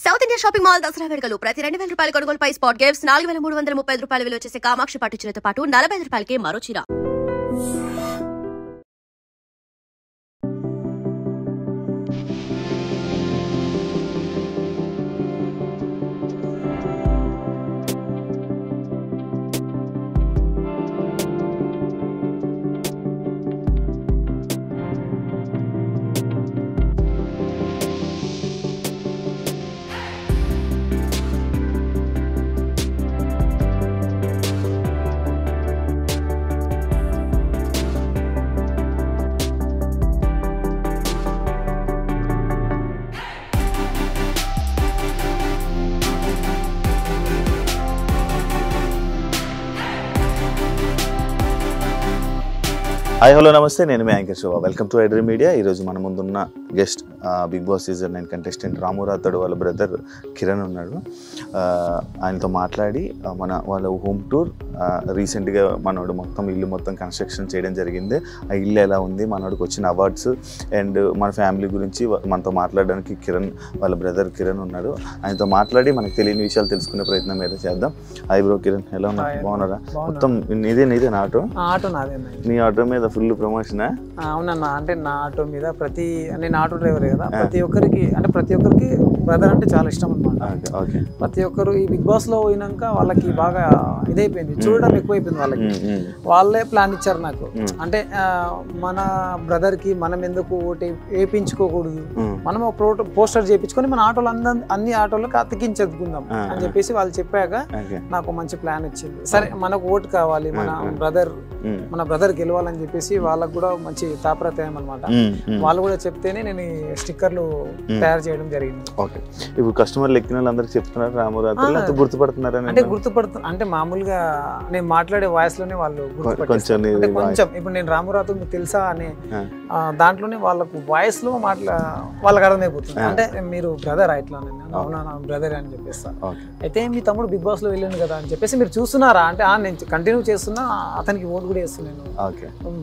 South India shopping mall Dasara వేడుకలు ప్రతి 2000 రూపాయల కొనుగోలుపై స్పాట్ గిఫ్ట్స్ 4335 రూపాయల విలువ చేసే కామాక్షి పట్టు చీరతో పాటు 45 రూపాయలకే మరో చీర. హాయ్ హలో నమస్తే, నేను మీ anchor Shobha. Welcome to iDream media. ఈరోజు మన ముందున్న guest Big Boss season 9 contestant Ramu Rathod వాళ్ళ బ్రదర్ కిరణ్ ఉన్నాడు. ఆయనతో మాట్లాడి వాళ్ళ హోమ్ టూర్ రీసెంట్గా మనోడు ఇల్లు మొత్తం కన్స్ట్రక్షన్ చేయడం జరిగింది. ఆ ఇల్లు ఎలా ఉంది, మనోడికి వచ్చిన అవార్డ్స్ అండ్ మన ఫ్యామిలీ గురించి మనతో మాట్లాడడానికి వాళ్ళ బ్రదర్ కిరణ్ ఉన్నాడు. ఆయనతో మాట్లాడి మనకు తెలియని విషయాలు తెలుసుకునే ప్రయత్నం ఏదో చేద్దాం. హాయ్ బ్రో కిరణ్, ఎలా ఉన్నా? బాగున్నారా? మొత్తం నీదే ఆటో నాదే. నీ ఆటో మీద ఫుల్ ప్రమోషన్? అవునన్నా, అంటే నా ఆటో మీద నేను ఆటో డ్రైవర్ కదా, ప్రతి ఒక్కరికి బ్రదర్ అంటే చాలా ఇష్టం అన్నమాట. ప్రతి ఒక్కరు ఈ బిగ్ బాస్ లో పోయినాక వాళ్ళకి బాగా ఇదైపోయింది, చూడడం ఎక్కువైపోయింది వాళ్ళకి. వాళ్ళే ప్లాన్ ఇచ్చారు నాకు, అంటే మన బ్రదర్ కి మనం ఎందుకు ఓటు వేయించుకోకూడదు, మనం పోస్టర్ చేయించుకొని మన ఆటోలు అన్ని ఆటోలకు అతికించుకుందాం అని చెప్పేసి వాళ్ళు చెప్పాక నాకు మంచి ప్లాన్ వచ్చింది. సరే, మనకు ఓటు కావాలి, మన బ్రదర్ గెలవాలని చెప్పేసి వాళ్ళకు కూడా మంచి తాపత్రయం అన్నమాట. వాళ్ళు కూడా చెప్తేనే నేను స్టిక్కర్లు తయారు చేయడం జరిగింది. ఓకే, ఇప్పుడు కస్టమర్లు ఎక్కిన వాళ్ళందరికీ చెప్తున్నారు రాము రాథోడ్, గుర్తుపడుతున్నారు అంటే మామూలుగా నేను మాట్లాడే వాయిస్ లోనే వాళ్ళు కొంచెం. ఇప్పుడు నేను రాము రాథోడ్ మీకు తెలుసా అనే దాంట్లోనే వాళ్ళకు వాయిస్ లో వాళ్ళకి అర్థమైపోతుంది. అంటే మీరు బ్రదర్ ఇట్లా, అవునా బ్రదర్ అని చెప్పేస్తా. అయితే మీ తమ్ముడు బిగ్ బాస్ లో వెళ్ళాను కదా అని చెప్పేసి మీరు చూస్తున్నారా అంటే నేను కంటిన్యూ చేస్తున్నా, అతనికి ఓటు కూడా వేస్తున్నాను,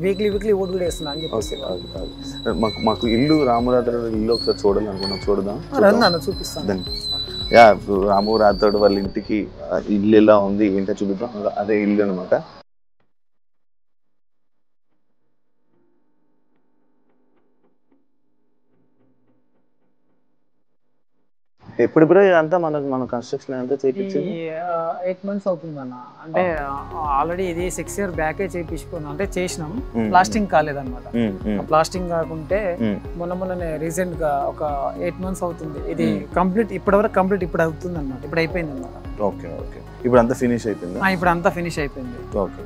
వీక్లీ ఓటు కూడా వేస్తున్నా అని చెప్పేసి. మాకు ఇల్లు రాము రాథోడ్ ఇల్లు ఒకసారి చూడాలనుకున్నాం, చూడదాం. చూపిస్తాను. రాము రాథోడ్ వాళ్ళ ఇంటికి ఇల్లు ఎలా ఉంది ఏంటో చూపిద్దాం. అదే ఇల్లు అనమాట. ఎప్పుడు బ్రో ఇదంతా మన కన్స్ట్రక్షన్ అంతా చేయించింది? 8 months అవుతుంది అన్న. అంటే ఆల్రెడీ ఇది 6 years బ్యాకే చేయించుకున్నాం, అంటే చేసినాం, ప్లాస్టింగ్ కాలేదన్నమాట. ప్లాస్టింగ్ కాకుంటే మొన్ననే రీసెంట్ గా ఒక 8 months అవుతుంది ఇది కంప్లీట్. ఇప్పటివరకు కంప్లీట్ ఇప్పుడు అవుతుంది అన్నమాట, ఇప్పుడు అయిపోయింది అన్నమాట. ఓకే, ఇప్పుడు అంతా ఫినిష్ అయిపోయింది. ఇప్పుడు అంతా ఫినిష్ అయిపోయింది. ఓకే,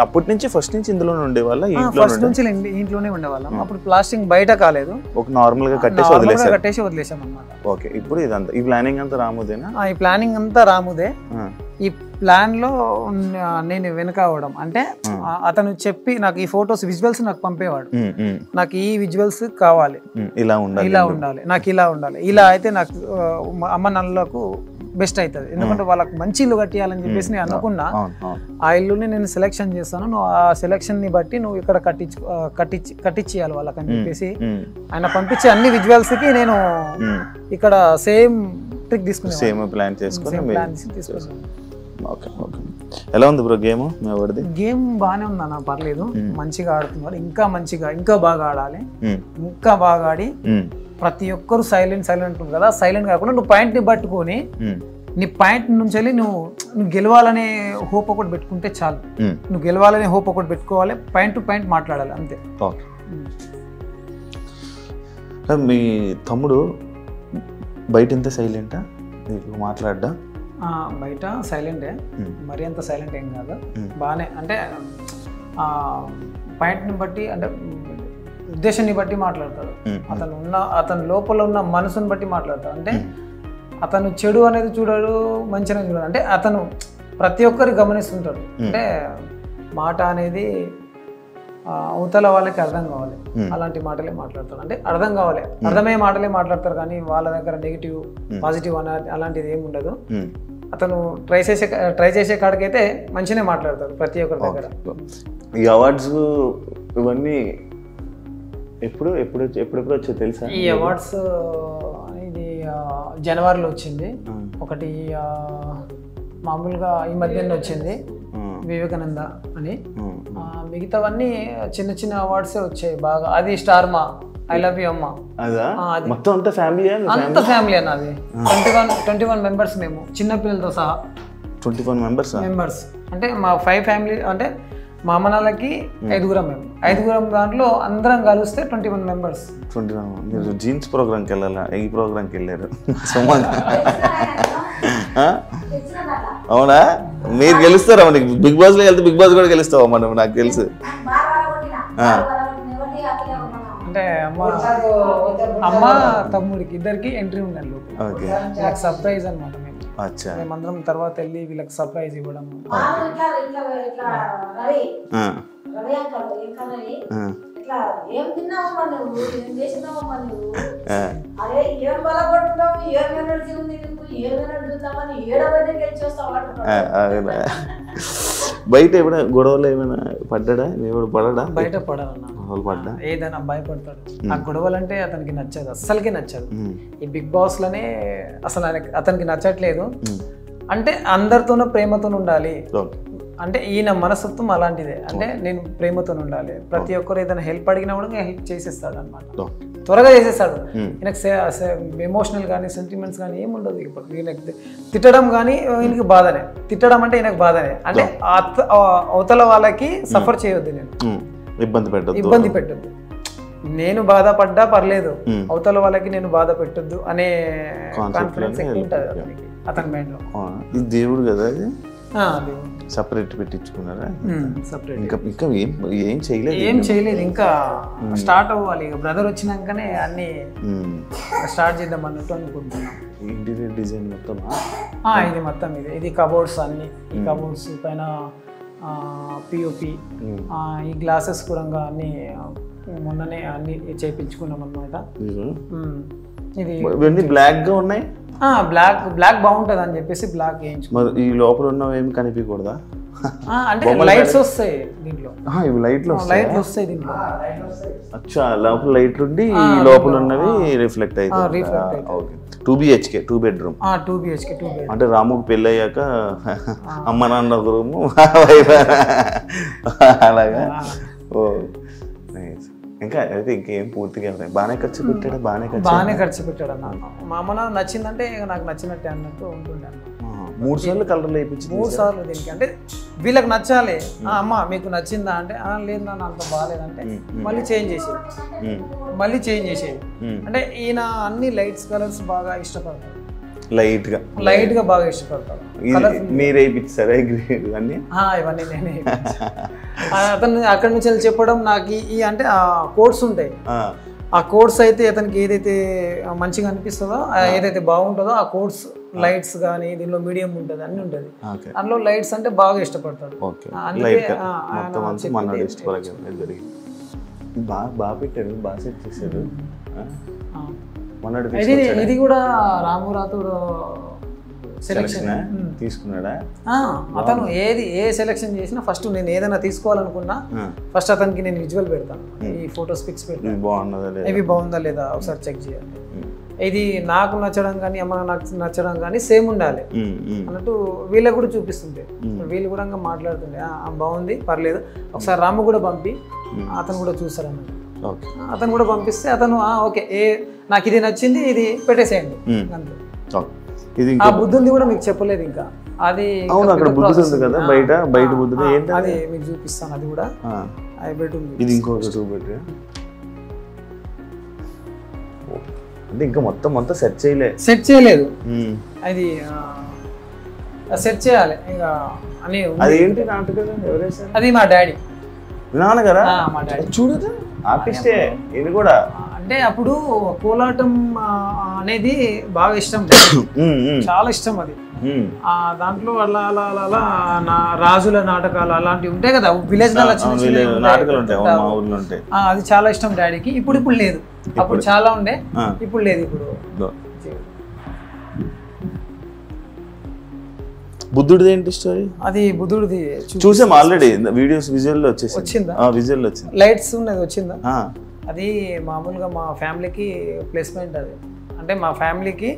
అప్పటి నుంచి ఫస్ట్ నుంచి ఇందులోనే ఉండేవాళ్ళ? ఫస్ట్ నుంచి ఇంట్లోనే ఉండేవాళ్ళం. అప్పుడు ప్లాస్టింగ్ బయట కాలేదు, ఒక నార్మల్ గా కట్టేసి వదిలేసాం అన్నమాట. ఓకే, ఇప్పుడు ఇదంతా ఈ ప్లానింగ్ అంతా రాముదేనా? ఈ ప్లానింగ్ అంతా రాముదే. ఈ ప్లాన్ లో నేను వెనక అవడం అంటే అతను చెప్పి నాకు ఈ ఫొటోస్ విజువల్స్ నాకు పంపేవాడు. నాకు ఈ విజువల్స్ కావాలి, ఇలా ఉండాలి, నాకు ఇలా ఉండాలి, ఇలా అయితే నాకు అమ్మ నాన్నలకు బెస్ట్ అవుతుంది. ఎందుకంటే వాళ్ళకి మంచి ఇల్లు కట్టియాలని చెప్పేసి నేను అనుకున్నా. ఆ ఇల్లుని నేను సెలెక్షన్ చేస్తాను, నువ్వు ఆ సెలెక్షన్ ని బట్టి నువ్వు ఇక్కడ కట్టించేయాలి వాళ్ళకి అని చెప్పేసి ఆయన పంపించే అన్ని విజువల్స్ కి నేను ఇక్కడ సేమ్ ట్రిక్ తీసుకున్నాను, సేమ్ ప్లాన్ చేసుకుని. ఎలా ఉంది బ్రో గేమ్? గేమ్ బాగానే ఉంది అన్న, పర్లేదు, మంచిగా ఆడుతున్నారు. ఇంకా బాగా ఆడాలి, ఇంకా బాగా ఆడి ప్రతి ఒక్కరు సైలెంట్ ఉంటుంది కదా, సైలెంట్ కాకుండా నువ్వు పాయింట్ ని పట్టుకొని నీ పాయింట్ నుంచి వెళ్ళి నువ్వు గెలవాలనే హోప్ ఒకటి పెట్టుకుంటే చాలు. నువ్వు గెలవాలనే హోప్ ఒకటి పెట్టుకోవాలి, పాయింట్ టు పాయింట్ మాట్లాడాలి, అంతే. మీ తమ్ముడు బయట ఎంత సైలెంటా మాట్లాడ్డా? బయట సైలెంటే, మరి అంత సైలెంట్ ఏం కాదు, బాగానే. అంటే పాయింట్ని బట్టి, అంటే ఉద్దేశాన్ని బట్టి మాట్లాడతాడు. అతను లోపల ఉన్న మనసుని బట్టి మాట్లాడతాడు. అంటే అతను చెడు అనేది చూడడు, మంచి అనేది చూడడు. అంటే అతను ప్రతి ఒక్కరి గమనిస్తుంటాడు. అంటే మాట అనేది అవతల వాళ్ళకి అర్థం కావాలి, అలాంటి మాటలే మాట్లాడతారు. అంటే అర్థం కావాలి, అర్థమయ్యే మాటలే మాట్లాడతారు, కానీ వాళ్ళ దగ్గర నెగిటివ్ పాజిటివ్ అలాంటిది ఏమి ఉండదు. అతను ట్రై చేసే కాడికైతే మంచిగానే మాట్లాడతారు ప్రతి ఒక్కరి దగ్గర. ఈ అవార్డ్స్ ఇవన్నీ ఎప్పుడు వచ్చాయి తెలుసా? ఈ అవార్డ్స్ ఇది జనవరిలో వచ్చింది ఒకటి, మామూలుగా ఈ మధ్యన వచ్చింది వివేకానంద అని. మిగతావన్నీ చిన్న చిన్న అవార్డ్సే వచ్చాయి బాగా. అది స్టార్మా, ఐ లవ్ యూ అమ్మ, మొత్తం అంతా ఫ్యామిలీ అంత ఫ్యామిలీ అన్న. అది 21 మెంబర్స్ మేము, చిన్న పిల్లలతో సహా 21 మెంబర్స్. అంటే మా 5 ఫ్యామిలీ, అంటే మా అమ్మ నాన్నకి 5గురం మేము, 5గురం దాంట్లో అందరం కలిస్తే 21 మెంబర్స్. 21. మీరు జీన్స్ ప్రోగ్రామ్కి వెళ్ళాలా? ఈ ప్రోగ్రామ్కి వెళ్ళారు. అవునా? మీరు గెలుస్తారా? నీకు బిగ్ బాస్లో వెళ్తే బిగ్ బాస్ కూడా గెలుస్తావా మనం? నాకు తెలుసు. అంటే అమ్మ తమ్ముడికి ఇద్దరికి ఎంట్రీ ఉండాలి. సర్ప్రైజ్ అనమాట. మేమందరం తర్వాత వెళ్ళి వీళ్ళకి సర్ప్రైజ్ ఇవ్వడం. బయట ఏమైనా గొడవలు ఏమైనా పడ్డా? పడడా? బయట పడాలన్నా ఏదైనా భయపడతాడు. ఆ గొడవలు అంటే అతనికి నచ్చదు, అస్సలకి నచ్చదు. ఈ బిగ్ బాస్ లోనే అసలు అతనికి నచ్చట్లేదు. అంటే అందరితోనూ ప్రేమతో ఉండాలి. అంటే ఈయన మనస్తత్వం అలాంటిదే. అంటే నేను ప్రేమతో ఉండాలి. ప్రతి ఒక్కరు ఏదైనా హెల్ప్ అడిగినా కూడా హెల్ప్ చేసేస్తాడు అనమాట. త్వరగా చేసేస్తాడు. ఈయనకు ఎమోషనల్ కానీ సెంటిమెంట్స్ కానీ ఏముండదు. ఇప్పుడు ఈయనకి తిట్టడం కానీ ఈయనకి బాధనే. తిట్టడం అంటే ఈయనకు బాధనే. అంటే అవతల వాళ్ళకి సఫర్ చేయొద్దు, నేను ఇబ్బంది పెట్టద్దు. నేను బాధపడ్డా పర్లేదు, అవతల వాళ్ళకి నేను బాధ పెట్టద్దు అనే కాన్ఫిడెన్స్ ఎక్కువ ఉంటుంది అతనికి, అతని మైండ్ లో. ఇది దేవుడు కదా, సపరేట్ పెట్టించుకున్నారా? ఇంకా ఏం చేయలేదు. ఇంకా స్టార్ట్ అవ్వాలి. ఇక బ్రదర్ వచ్చినాకనే అన్ని స్టార్ట్ చేద్దాం అన్నట్టు అనుకుంటున్నాం. ఇంటీరియర్ డిజైన్ మొత్తం ఇది మొత్తం ఇది కబోర్డ్స్ అన్ని. ఈ కబోర్డ్స్ పైన పిఓపి, ఈ గ్లాసెస్ కూడా అన్ని మొన్ననే అన్ని చేయించుకున్నాం అన్నమాట. ఇది బ్లాక్ గా ఉన్నాయి. బ్లాక్ బాగుంటది అని చెప్పేసి బ్లాక్ వేయించుకున్నాం. ఈ లోపల ఉన్నవి ఏమి కనిపించకూడదా? అంటే లైట్స్ వస్తాయి దీంట్లో. ఇవి లైట్లు వస్తాయి దీంట్లో. అచ్చా, లోపల లైట్లు ఉండి లోపల ఉన్నవి రిఫ్లెక్ట్ అవుతాయి. 2 BHK 2 బెడ్రూమ్. 2 BHK అంటే రాముకి పెళ్ళి అయ్యాక అమ్మ నాన్న ఒక రూము అలాగా. ఇంకా అయితే ఇంకేం పూర్తిగా బాగానే ఖర్చు పెట్టాడు. బాగానే ఖర్చు పెట్టాడు అన్న. మా అమ్మ నాన్న నచ్చిందంటే నాకు నచ్చినట్టే అన్నట్టు ఉంటుండే. 3 సార్లు కలర్లు వేయించి 3 సార్లు దీనికి. అంటే వీళ్ళకి నచ్చాలి. అమ్మ మీకు నచ్చిందా అంటే లేదు నాన్న అంత బాగాలేదంటే మళ్ళీ చేంజ్ చేసేది. అంటే ఈయన అన్ని లైట్స్ కలర్స్ బాగా ఇష్టపడతాడు. లైట్ గా బాగా ఇష్టపడతాడు. మీరే ఇప్పించారా ఇవన్నీ? ఇవన్నీ నేనే. అతను అక్కడి నుంచి చెప్పడం నాకు ఈ అంటే ఆ కోడ్స్ ఉంటాయి. ఆ కోడ్స్ అయితే అతనికి ఏదైతే మంచిగా అనిపిస్తుందో, ఏదైతే బాగుంటుందో ఆ కోడ్స్, లైట్స్ కానీ దీనిలో మీడియం ఉంటుంది, అన్ని ఉంటుంది. అందులో లైట్స్ అంటే బాగా ఇష్టపడతాడు. బాగా పెట్టాడు, బాగా సెట్ చేశాడు. ఇది కూడా రామురాతుడు సెలెక్షన్ తీసుకున్నాడా? అతను ఏ సెలెక్షన్ చేసినా ఫస్ట్ నేను ఏదైనా తీసుకోవాలనుకున్నా ఫస్ట్ అతనికి నేను విజువల్ పెడతాను. ఈ ఫొటోస్ పిక్స్ పెడతాను, ఇవి బాగుందా లేదా ఒకసారి చెక్ చేయాలి. ఇది నాకు నచ్చడం కానీ అమ్మ నాకు నచ్చడం కానీ సేమ్ ఉండాలి అన్నట్టు వీళ్ళకి కూడా చూపిస్తుంటే వీళ్ళు కూడా మాట్లాడుతుండే బాగుంది పర్లేదు ఒకసారి రాము కూడా పంపి అతను కూడా చూసారు అన్నట్టు. అతను కూడా పంపిస్తే అతను ఓకే నాకు ఇది నచ్చింది ఇది పెట్టేసేయండి అంతే. ఆ బుద్ధుంది కూడా మీకు చెప్పలేదు ఇంకా. అది అది మీకు చూపిస్తాను. అది కూడా అంటే ఇంకా మొత్తం సెట్ చేయలేదు. అది సెట్ చేయాలి ఇంకా అని. అది మా డాడీ నాన్నగారా? మా డాడీ చూడదు ఆర్టిస్టే ఇది కూడా. అంటే అప్పుడు కోలాటం అనేది బాగా ఇష్టం, చాలా ఇష్టం అది. దాంట్లో అలా అలా అలా అలా రాజుల నాటకాలు అలాంటివి ఉంటాయి కదా, విలేజ్ నాటకాలు ఉంటాయి, అది చాలా ఇష్టం డాడీకి. ఇప్పుడు లేదు, అప్పుడు చాలా ఉండే, ఇప్పుడు లేదు. ఇప్పుడు బుద్ధుడిది ఏంటి స్టోరీ? అది బుద్ధుడిది చూసాం ఆల్రెడీ, వీడియోస్ విజువల్లో వచ్చిందా? విజువల్లో వచ్చింది, లైట్స్ ఉన్నది వచ్చిందా? అది మామూలుగా మా ఫ్యామిలీకి ప్లేస్మెంట్ అది. అంటే మా ఫ్యామిలీకి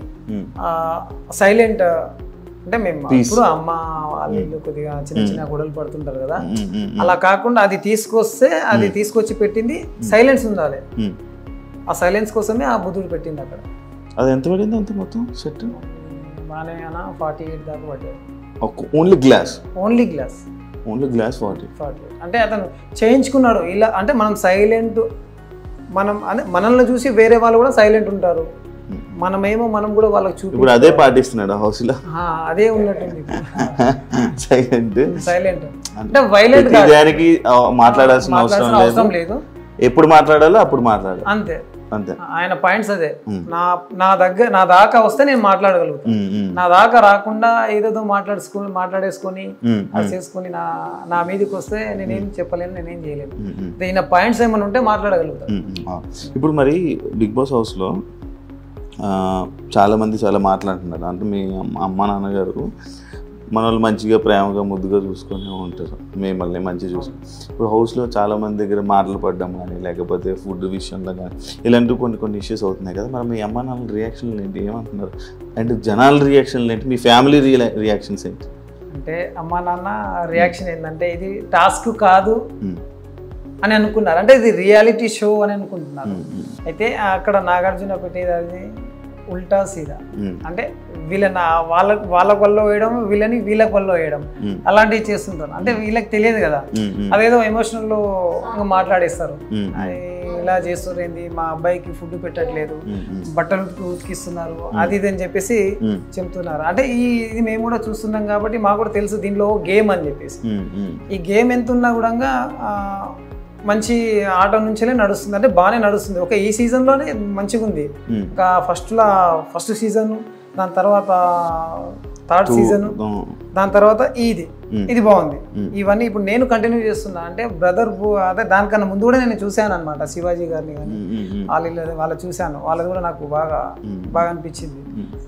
సైలెంట్ అంటే మేము ఇప్పుడు అమ్మ వాళ్ళు కొద్దిగా చిన్న చిన్న గొడవలు పడుతుంటారు కదా, అలా కాకుండా అది తీసుకొచ్చి పెట్టింది సైలెన్స్ ఉండాలి. ఆ సైలెన్స్ కోసమే ఆ బుద్ధుడు పెట్టింది అక్కడ. అది ఎంత పడింది అంత మొత్తం సెట్? బాగానే 48 దాకా పడ్డాడు. ఓన్లీ గ్లాస్ 48 అంటే అతను చేయించుకున్నాడు ఇలా. అంటే మనం సైలెంట్, మనల్ని చూసి వేరే వాళ్ళు కూడా సైలెంట్ ఉంటారు, మనం కూడా వాళ్ళకి చూపి ఇప్పుడు అదే పాటిస్తున్నాడు హౌస్ లో. అదే ఉన్నట్టుంది సైలెంట్. అంటే వైలెంట్ దానికి మాట్లాడాల్సిన అవసరం లేదు, ఎప్పుడు మాట్లాడాలో అప్పుడు మాట్లాడాలి అంతే. ఆయన పాయింట్స్ అదే. నా దాకా వస్తే నేను మాట్లాడగలుగుతాను, నా దాకా రాకుండా ఏదేదో మాట్లాడేసుకొని అది చేసుకొని నా మీదకి వస్తే నేనేం చెప్పలేను, నేనేం చేయలేను. ఈయన పాయింట్స్ ఏమైనా ఉంటే మాట్లాడగలుగుతాను. ఇప్పుడు మరి బిగ్ బాస్ హౌస్ లో చాలామంది చాలా మాట్లాడుతున్నారు. అంటే మీ అమ్మ నాన్నగారు మన వాళ్ళు మంచిగా ప్రేమగా ముద్దుగా చూసుకొని ఉంటారు, మిమ్మల్ని మంచిగా చూసుకొని. ఇప్పుడు హౌస్లో చాలామంది దగ్గర మాటలు పడ్డం కానీ లేకపోతే ఫుడ్ విషయంలో కానీ ఇలాంటివి కొన్ని ఇష్యూస్ అవుతున్నాయి కదా. మరి మీ అమ్మ నాన్న రియాక్షన్లు ఏంటి, ఏమంటున్నారు? అండ్ జనాల రియాక్షన్లు ఏంటి, మీ ఫ్యామిలీ రియాక్షన్స్ ఏంటి? అంటే అమ్మ నాన్న రియాక్షన్ ఏంటంటే ఇది టాస్క్ కాదు అని అనుకున్నారు, అంటే ఇది రియాలిటీ షో అని అనుకుంటున్నారు. అయితే అక్కడ నాగార్జున పెట్టేది అది ఉల్టా సీదా. అంటే వాళ్ళ వల్ల వేయడం, వీళ్ళకి వల్ల వేయడం, అలాంటివి చేస్తుంటారు. అంటే వీళ్ళకి తెలియదు కదా, అదేదో ఎమోషనల్ లో మాట్లాడేస్తారు. ఇలా చేస్తారు ఏంది, మా అబ్బాయికి ఫుడ్ పెట్టట్లేదు, బట్టలు ఉతికిస్తున్నారు, అది ఇది అని చెప్పేసి చెప్తున్నారు. అంటే ఇది మేము కూడా చూస్తున్నాం కాబట్టి మాకు కూడా తెలుసు దీనిలో గేమ్ అని చెప్పేసి. ఈ గేమ్ ఎంత ఉన్నా కూడా మంచి ఆట నుంచే నడుస్తుంది, అంటే బాగానే నడుస్తుంది. ఒక ఈ సీజన్లోనే మంచిగా ఉంది. ఇంకా ఫస్ట్ సీజన్, దాని తర్వాత థర్డ్ సీజన్, దాని తర్వాత ఇది బాగుంది. ఇవన్నీ ఇప్పుడు నేను కంటిన్యూ చేస్తున్నా. అంటే బ్రదర్ అదే దానికన్నా ముందు కూడా నేను చూశాను అనమాట, శివాజీ గారిని కానీ వాళ్ళు చూశాను, వాళ్ళది కూడా నాకు బాగా అనిపించింది.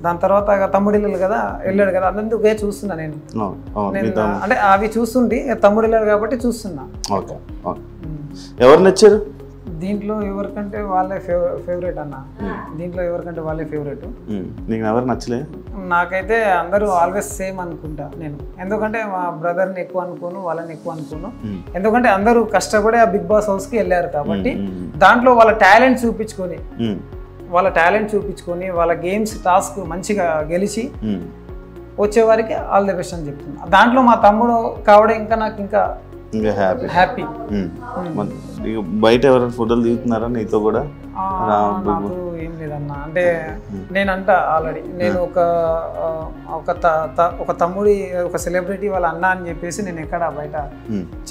దాని తర్వాత తమ్ముడిల్లు కదా వెళ్ళాడు కదా, అందుకే చూస్తున్నా నేను. అంటే అవి చూస్తుంటే తమ్ముడిల్లాడు కాబట్టి చూస్తున్నా. ఎవరు నచ్చారు దీంట్లో? ఎవరికంటే వాళ్ళే ఫేవరెట్ అన్న. దీంట్లో ఎవరికంటే వాళ్ళే ఫేవరెట్. నీకు ఎవరు నచ్చలే? నాకైతే అందరూ ఆల్వేస్ సేమ్ అనుకుంటా నేను. ఎందుకంటే మా బ్రదర్ని ఎక్కువ అనుకోను, వాళ్ళని ఎక్కువ అనుకోను. ఎందుకంటే అందరూ కష్టపడి ఆ బిగ్ బాస్ హౌస్కి వెళ్ళారు కాబట్టి దాంట్లో వాళ్ళ టాలెంట్ చూపించుకొని వాళ్ళ గేమ్స్ టాస్క్ మంచిగా గెలిచి వచ్చే వారికి ఆల్ ది బెస్ట్ అని చెప్తున్నా. దాంట్లో మా తమ్ముడు కావడం ఇంకా నాకు ఇంకా హ్యాపీ. బయట ఎవరైనా ఫోటోలు దిగుతున్నారా నీతో కూడా? నాకు ఏం లేదన్నా. అంటే నేనంట ఆల్రెడీ నేను ఒక తమ్ముడి ఒక సెలబ్రిటీ వాళ్ళ అన్న అని చెప్పేసి నేను ఎక్కడ బయట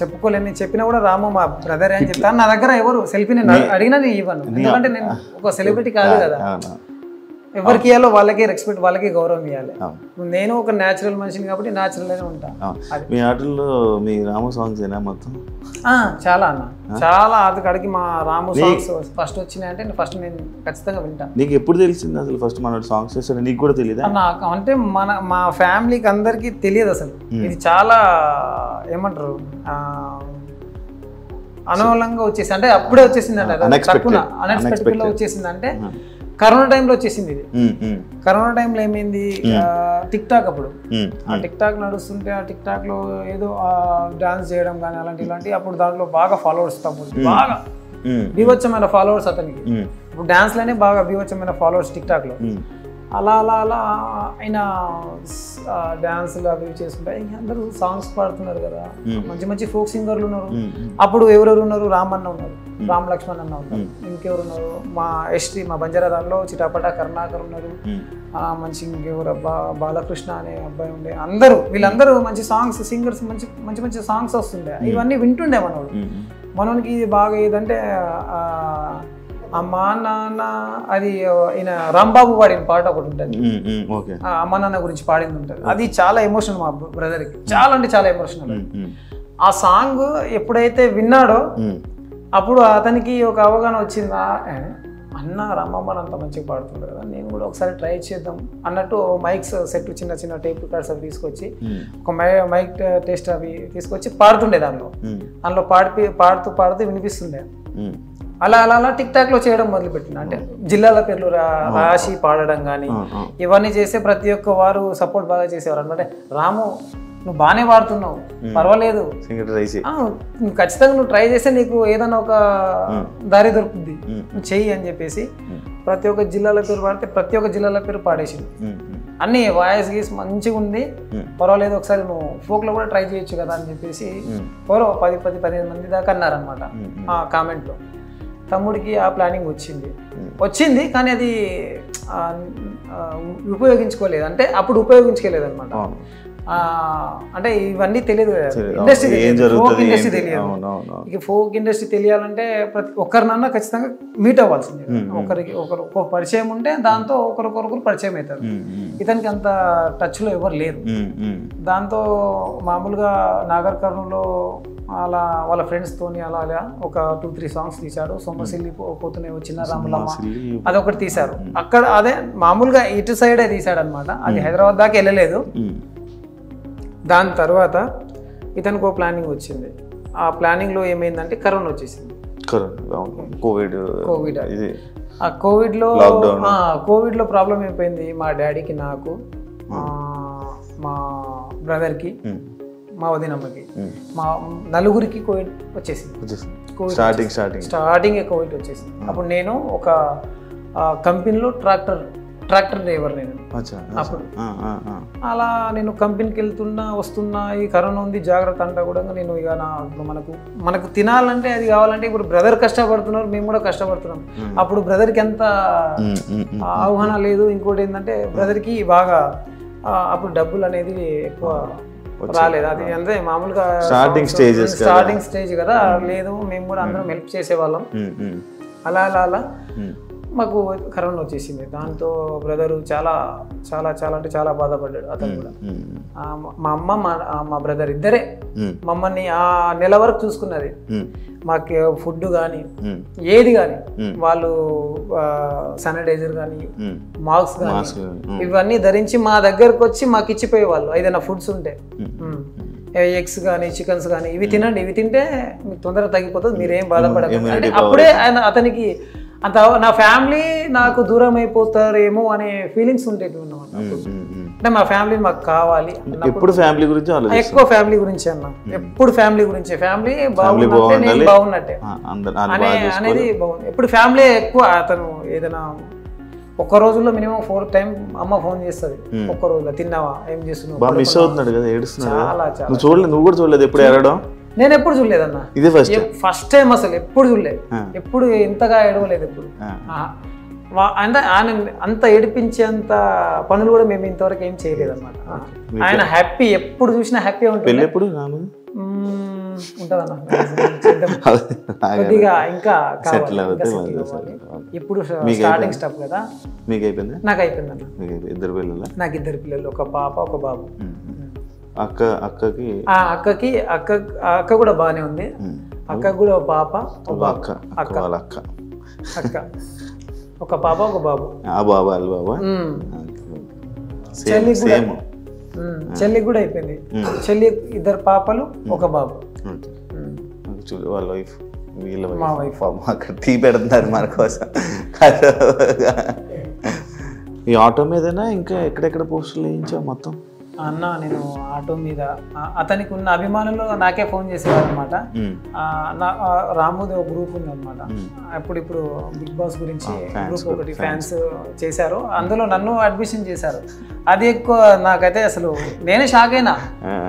చెప్పుకోలేను. నేను చెప్పినా కూడా రాము మా బ్రదర్ అని చెప్తాను. నా దగ్గర ఎవరు సెల్ఫీ నేను అడిగినా నేను ఇవ్వను, ఎందుకంటే నేను ఒక సెలబ్రిటీ కాదు కదా. ఎవరికి ఇవ్వాలో వాళ్ళకే రెస్పెక్ట్, వాళ్ళకే గౌరవం ఇవ్వాలి. నేను ఒక న్యాచురల్ మనిషిని కాబట్టి న్యాచురల్ గానే ఉంటా. మీ ఆటల్లో మీ రాము సాంగ్స్ ఏనా మొత్తం? చాలా అన్న, చాలా. అక్కడికి మా రాము సాంగ్స్ ఫస్ట్ వచ్చినాయి అంటే ఫస్ట్ నేను ఖచ్చితంగా వింటా. నీకు ఎప్పుడు తెలిసింది అసలు ఫస్ట్ మన సాంగ్స్ చేస్తాడు? నీకు కూడా తెలియదా? నాకు అంటే మా ఫ్యామిలీకి అందరికి తెలియదు అసలు. ఇది చాలా ఏమంటారు అనవలంగా వచ్చేసి, అంటే అప్పుడే వచ్చేసింది అంటే అన్ఎక్స్పెక్టెడ్ లో వచ్చేసింది. అంటే కరోనా టైంలో వచ్చేసింది ఇది. కరోనా టైంలో ఏమైంది, టిక్ టాక్ అప్పుడు ఆ టిక్ టాక్ నడుస్తుంటే ఆ టిక్ టాక్ లో ఏదో డాన్స్ చేయడం కానీ ఇలాంటి అప్పుడు దాంట్లో బాగా ఫాలోవర్స్, తమ్ముడు బాగా బీభత్సమైన ఫాలోవర్స్ అతనికి. ఇప్పుడు డాన్స్ లోనే బాగా బీభత్సమైన ఫాలోవర్స్ టిక్ టాక్ లో. అలా ఆయన డాన్సులు అవి చేసుకుంటే అందరూ సాంగ్స్ పాడుతున్నారు కదా, మంచి మంచి ఫోక్ సింగర్లు ఉన్నారు. అప్పుడు ఎవరెవరు ఉన్నారు, రామన్న ఉన్నారు, రామ్ లక్ష్మణ్ అన్న ఉన్నారు, ఇంకెవరు ఉన్నారు, మా ఎస్టీ మా బంజారాలో చిటాపట కరుణాకర్ ఉన్నారు, మంచి ఇంకెవరు బాలకృష్ణ అనే అబ్బాయి ఉండే. వీళ్ళందరూ మంచి సాంగ్స్ సింగర్స్, మంచి మంచి సాంగ్స్ వస్తుండే. ఇవన్నీ వింటుండే మనోనికి. ఇది బాగా ఏదంటే అమ్మా నాన్న, అది ఈయన రాంబాబు పాడిన పాట ఒకటి ఉంటుంది, అమ్మా నాన్న గురించి పాడింది ఉంటుంది. అది చాలా ఎమోషనల్ మా బ్రదర్కి, చాలా అంటే చాలా ఎమోషనల్. ఆ సాంగ్ ఎప్పుడైతే విన్నాడో అప్పుడు అతనికి ఒక అవగాహన వచ్చిందా, అన్న రాంబాబు అంత మంచిగా పాడుతుంది కదా, నేను కూడా ఒకసారి ట్రై చేద్దాం అన్నట్టు మైక్స్ సెట్, చిన్న చిన్న టేప్ రికార్డ్స్ అవి తీసుకొచ్చి ఒక మైక్ టెస్ట్ అవి తీసుకొచ్చి పాడుతుండే. దాంట్లో పాడుతూ వినిపిస్తుండే. అలా అలా అలా టిక్ టాక్ లో చేయడం మొదలుపెట్టిన. అంటే జిల్లాల పేర్లు రాసి పాడడం కానీ ఇవన్నీ చేస్తే ప్రతి ఒక్క వారు సపోర్ట్ బాగా చేసేవారు అనమాట. రాము నువ్వు బాగానే పాడుతున్నావు, పర్వాలేదు, నువ్వు ఖచ్చితంగా నువ్వు ట్రై చేస్తే నీకు ఏదైనా ఒక దారి దొరుకుతుంది, నువ్వు చెయ్యి అని చెప్పేసి ప్రతి ఒక్క జిల్లాల పేరు పాడితే ప్రతి ఒక్క జిల్లాల పేరు పాడేసింది. అన్ని వాయిస్ గీస్ మంచిగా ఉంది, పర్వాలేదు ఒకసారి నువ్వు ఫోక్లో కూడా ట్రై చేయొచ్చు కదా అని చెప్పేసి ఎవరో 10-15 మంది దాకా అన్నారనమాట ఆ కామెంట్లో. తమ్ముడికి ఆ ప్లానింగ్ వచ్చింది కానీ అది ఉపయోగించుకోలేదు. అంటే అప్పుడు ఉపయోగించుకోలేదు అనమాట. అంటే ఇవన్నీ తెలియదు కదా, ఇండస్ట్రీ ఫోక్ ఇండస్ట్రీ తెలియదు. ఇక ఫోక్ ఇండస్ట్రీ తెలియాలంటే ప్రతి ఒక్కరినన్నా ఖచ్చితంగా మీట్ అవ్వాల్సింది. ఒకరు పరిచయం ఉంటే దాంతో ఒకరికొకరు పరిచయం అవుతారు. ఇతనికి అంత టచ్ లో ఎవరు లేరు. దాంతో మామూలుగా నాగర్ కర్నూలులో అలా వాళ్ళ ఫ్రెండ్స్ తోని అలా ఒక 2-3 సాంగ్స్ తీశాడు. సొమ్మసిల్లి పోతూనే వచ్చిన రాములమ్మ అదొకటి తీశారు. అక్కడ అదే మామూలుగా ఇటు సైడే తీశాడు అనమాట. అది హైదరాబాద్ దాకా వెళ్ళలేదు. దాని తర్వాత ఇతనికి ఒక ప్లానింగ్ వచ్చింది. ఆ ప్లానింగ్లో ఏమైందంటే కరోనా వచ్చేసింది. ఆ కోవిడ్లో ప్రాబ్లం అయిపోయింది మా డాడీకి, నాకు, మా బ్రదర్కి, మా వదినమ్మకి, మా నలుగురికి కోవిడ్ వచ్చేసింది. స్టార్టింగ్ కోవిడ్ వచ్చేసింది. అప్పుడు నేను ఒక కంపెనీలో ట్రాక్టర్ డ్రైవర్ నేను. అప్పుడు అలా నేను కంపెనీకి వస్తున్నా ఈ కరోనా ఉంది జాగ్రత్త అంటా కూడా నేను ఇక మనకు తినాలంటే అది కావాలంటే ఇప్పుడు బ్రదర్ కష్టపడుతున్నారు, మేము కూడా కష్టపడుతున్నాం. అప్పుడు బ్రదర్కి ఎంత ఆహ్వాన లేదు. ఇంకోటి ఏంటంటే బ్రదర్కి బాగా అప్పుడు డబ్బులు అనేది ఎక్కువ రాలేదు. అది అంటే మామూలుగా స్టార్టింగ్ స్టేజ్ కదా, లేదు మేము కూడా అందరం హెల్ప్ చేసేవాళ్ళం. అలా అలా అలా మాకు కరోనా వచ్చేసింది. దాంతో బ్రదరు చాలా చాలా చాలా అంటే చాలా బాధపడ్డాడు. అతను కూడా మా అమ్మ మా బ్రదర్ ఇద్దరే మమ్మల్ని ఆ నెల వరకు చూసుకున్నది. మాకు ఫుడ్ కానీ ఏది కానీ వాళ్ళు శానిటైజర్ కానీ మాస్క్ కానీ ఇవన్నీ ధరించి మా దగ్గరకు వచ్చి మాకు ఇచ్చిపోయేవాళ్ళు. ఏదైనా ఫుడ్స్ ఉంటే ఎగ్స్ కానీ చికెన్స్ కానీ ఇవి తినండి, ఇవి తింటే మీకు తొందరగా తగ్గిపోతుంది, మీరేం బాధపడకండి అంటే అప్పుడే అతనికి అంత నా ఫ్యామిలీ నాకు దూరం అయిపోతారేమో అనే ఫీలింగ్స్ ఉండేవి అన్నమాట. అంటే మా ఫ్యామిలీ మాకు కావాలి, ఎక్కువ ఫ్యామిలీ గురించి అన్న, ఎప్పుడు ఫ్యామిలీ గురించి, ఫ్యామిలీ బాగున్నట్టే నేను బాగున్నట్టే అనేది బాగుంది. ఎప్పుడు ఫ్యామిలీ ఎక్కువ. అతను ఏదైనా ఒక్క రోజుల్లో మినిమం 4 times అమ్మ ఫోన్ చేస్తుంది. ఒక్క రోజులో తిన్నావా, ఏం చేస్తున్నావు, నువ్వు కూడా చూడలేదు ఎప్పుడు ఏడవడం? నేను ఎప్పుడు చూడలేదన్న, ఇది ఫస్ట్ టైం అసలు ఎప్పుడు చూడలేదు. ఎప్పుడు ఇంతగా ఏడవలేదు ఎప్పుడు. అంటే ఆయన అంత ఏడిపించేంత పనులు కూడా మేము ఇంతవరకు ఏం చేయలేదు అనమాట. ఆయన హ్యాపీ, ఎప్పుడు చూసినా హ్యాపీగా ఉంటుంది. ఉంటుందన్న కొద్దిగా ఇంకా ఇప్పుడు స్టార్టింగ్ స్టెప్ కదా. నాకు అయిపోయింది అన్న. నాకు 2 పిల్లలు, ఒక పాప ఒక బాబు. అక్క కూడా బాగానే ఉంది. అక్క కూడా ఒక పాప ఒక పాప ఒక బాబు. చెల్లి కూడా అయిపోయింది. చెల్లి 2 పాపలు ఒక బాబు. వాళ్ళ వైఫ్ మా వైఫ్ అక్కడ టీ పెడుతున్నారు మన కోసం. ఈ ఆటో మీదనా ఇంకా ఎక్కడెక్కడ పోస్టులు వేయించావు మొత్తం? అన్న నేను ఆటో మీద అతనికి ఉన్న అభిమానులు నాకే ఫోన్ చేసేవారు అనమాట. రాముది ఒక గ్రూప్ ఉంది అనమాట. ఇప్పుడు బిగ్ బాస్ గురించి గ్రూప్ ఒకటి ఫ్యాన్స్ చేశారు, అందులో నన్ను అడ్మిషన్ చేశారు. అది ఎక్కువ నాకైతే అసలు నేనే షాక్ అయినా.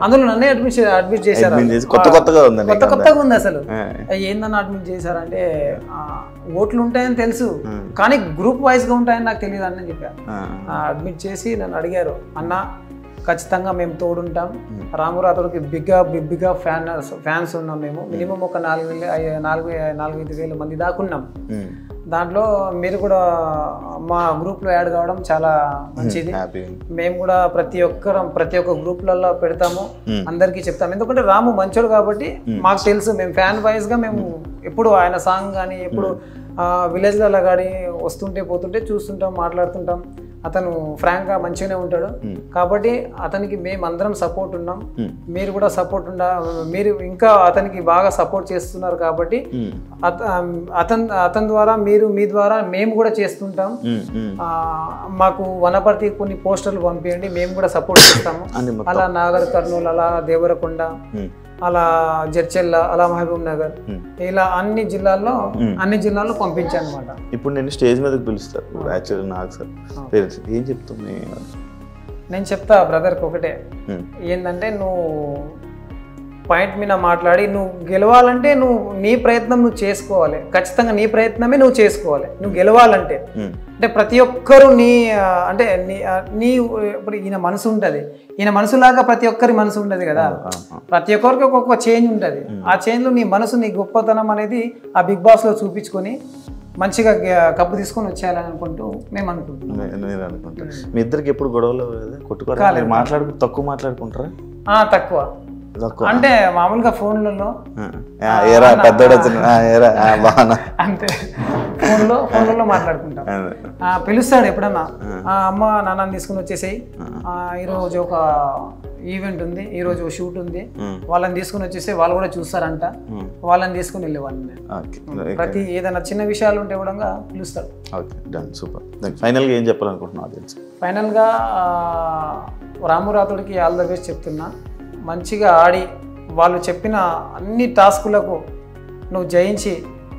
అందులో నన్నే అడ్మిట్ చేశారు. కొత్తగా ఉంది అసలు. ఏందన్న అడ్మిట్ చేశారంటే ఓట్లు ఉంటాయని తెలుసు కానీ గ్రూప్ వైజ్ గా ఉంటాయని నాకు తెలియదు అని చెప్పారు. అడ్మిట్ చేసి నన్ను అడిగారు, అన్న ఖచ్చితంగా మేము తోడుంటాం, రామురాతోడికి బిగ్గా ఫ్యాన్స్ ఉన్నాం మేము. మినిమం ఒక 4-5 వేల మంది దాకున్నాం. దాంట్లో మీరు కూడా మా గ్రూప్లో యాడ్ కావడం చాలా మంచిది. మేము కూడా ప్రతి ఒక్క గ్రూప్లలో పెడతాము, అందరికీ చెప్తాము. ఎందుకంటే రాము మంచోడు కాబట్టి మాకు తెలుసు. మేము ఫ్యాన్ వైజ్గా మేము ఎప్పుడు ఆయన సాంగ్ కానీ ఎప్పుడు విలేజ్లలో కానీ వస్తుంటే పోతుంటే చూస్తుంటాం, మాట్లాడుతుంటాం. అతను ఫ్రాంక్ గా మంచిగానే ఉంటాడు కాబట్టి అతనికి మేము అందరం సపోర్ట్ ఉన్నాం. మీరు కూడా సపోర్ట్ మీరు ఇంకా అతనికి బాగా సపోర్ట్ చేస్తున్నారు కాబట్టి అతని ద్వారా మీ ద్వారా మేము కూడా చేస్తుంటాం. మాకు వనపర్తి కొన్ని పోస్టర్లు పంపించండి, మేము కూడా సపోర్ట్ చేస్తాము. అలా నాగర్ కర్నూలు, అలా దేవరకొండ, అలా జడ్చెల్ల, అలా మహబూబ్ నగర్, ఇలా అన్ని జిల్లాల్లో పంపించాను అనమాట. ఇప్పుడు నేను స్టేజ్ మీదకి పిలుస్తారు యాక్చువల్లీ నాకు సార్ పేరెంట్స్ ఏం చెప్తాను నేను చెప్తా బ్రదర్కి ఒకటే, ఏంటంటే నువ్వు పాయింట్ మీద మాట్లాడి నువ్వు గెలవాలంటే నువ్వు నీ ప్రయత్నం నువ్వు చేసుకోవాలి. ఖచ్చితంగా నీ ప్రయత్నమే నువ్వు చేసుకోవాలి నువ్వు గెలవాలంటే. అంటే ప్రతి ఒక్కరు అంటే నీ ఇప్పుడు ఈయన మనసు ఉంటుంది, ఈయన మనసులాగా ప్రతి ఒక్కరి మనసు ఉండదు కదా. ప్రతి ఒక్కరికి ఒక్కొక్క చేంజ్ ఉంటుంది. ఆ చేంజ్లో నీ మనసు, నీ గొప్పతనం అనేది ఆ బిగ్ బాస్లో చూపించుకొని మంచిగా కప్పు తీసుకొని వచ్చేయాలని అనుకుంటూ మేము అనుకుంటున్నాం. మీ ఇద్దరికి ఎప్పుడు గొడవలు కొట్టుకోవాలి? తక్కువ మాట్లాడుకుంటారా? తక్కువ అంటే మామూలుగా ఫోన్లలో అంతే, ఫోన్లలో మాట్లాడుకుంటాం. పిలుస్తాడు ఎప్పుడన్నా, అమ్మ నాన్నని తీసుకుని వచ్చేసేయి, ఈరోజు ఒక ఈవెంట్ ఉంది, ఈరోజు షూట్ ఉంది, వాళ్ళని తీసుకుని వచ్చేసి వాళ్ళు కూడా చూస్తారంట, వాళ్ళని తీసుకుని వెళ్ళేవాడిని. ప్రతి ఏదైనా చిన్న విషయాలు ఉంటే కూడా పిలుస్తాడు. ఫైనల్గా ఏం చెప్పాలనుకుంటున్నాను? ఫైనల్గా రాము రాథోడ్కి ఆల్ ద బెస్ట్ చెప్తున్నా. మంచిగా ఆడి వాళ్ళు చెప్పిన అన్ని టాస్కులకు నువ్వు జయించి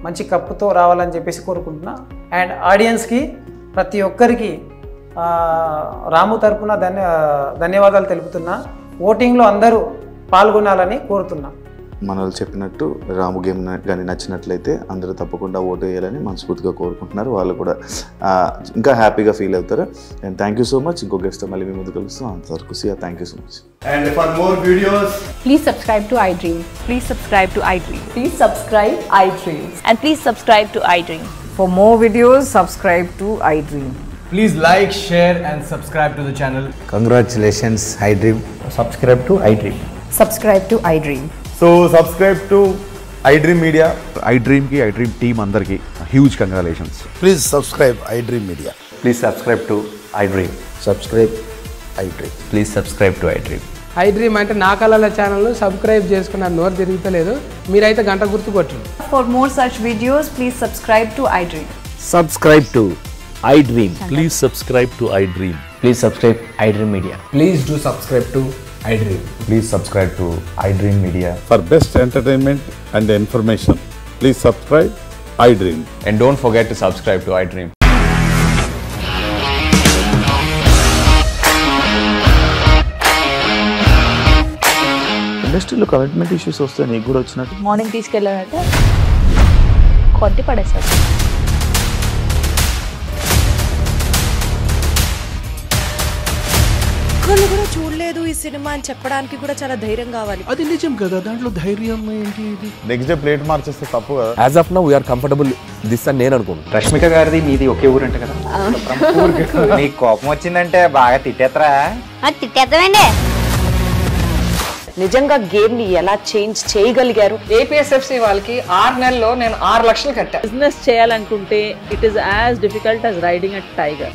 మంచి కప్పుతో రావాలని చెప్పేసి కోరుకుంటున్నా. అండ్ ఆడియన్స్కి ప్రతి ఒక్కరికి రాము తరపున ధన్యవాదాలు తెలుపుతున్నా. ఓటింగ్లో అందరూ పాల్గొనాలని కోరుతున్నా. మన వాళ్ళు చెప్పినట్టు రాము గేమ్ కానీ నచ్చినట్లయితే అందరూ తప్పకుండా ఓటు వేయాలని మనస్ఫూర్తిగా కోరుకుంటున్నారు. వాళ్ళు కూడా ఇంకా హ్యాపీగా ఫీల్ అవుతారు. And thank you so much. ఇంకో గెస్ట్ మళ్ళీ మీ ముందు కలుస్తాం. అంతవరకు see ya, thank you so much. And for more videos, please subscribe to iDream. Please subscribe to iDream. Please subscribe iDream. And please subscribe to iDream. For more videos, subscribe to iDream. please like, share and subscribe to the channel. Congratulations, iDream. Subscribe to iDream. Subscribe to iDream. So subscribe to iDream Media. iDream ki iDream team andarki huge congratulations. Please subscribe iDream Media. Please subscribe to iDream. Subscribe iDream. Please subscribe to iDream. iDream అంటే నా కళల channel subscribe చేసుకున్నారు, నోరు తిరుగుతలేదు, మీరైతే గంట గుర్తు కొట్టండి. For more such videos, please subscribe to iDream. Subscribe to iDream. Please subscribe to iDream. Please subscribe iDream Media. Please do subscribe to iDream. Please subscribe to iDream Media. For best entertainment and information, please subscribe iDream. And don't forget to subscribe to iDream. ఇండస్ట్రీలో commitment issues వస్తే నీకు కూడా వచ్చినట్టు? Morning తీసుకెళ్ళాలంటే కొట్టి పడేస్తారు. ఒక్కళ్ళు కూడా చూడలేదు ఈ సినిమా అని చెప్పడానికి కూడా చాలా ధైర్యం కావాలి. అది నిజం కదా, దాంట్లో ధైర్యం ఏంటి? నెక్స్ట్ డే ప్లేట్ మార్చేస్తే తప్పు కదా. As of now we are comfortable this అని నేను అనుకుంటున్నాను. రష్మిక గారిది మీది ఒకే ఊరు అంట కదా? నీకు కోపం వచ్చిందంటే బాగా తిట్టేత్తరా? తిట్టేద్దామండి. నిజంగా గేమ్ ని ఎలా చేంజ్ చేయగలిగారు? ఏపీఎస్ఎఫ్సి వాళ్ళకి 6 నెలల్లో నేను 6 లక్షలు కట్టా. బిజినెస్ చేయాలనుకుంటే it is as difficult as riding a tiger.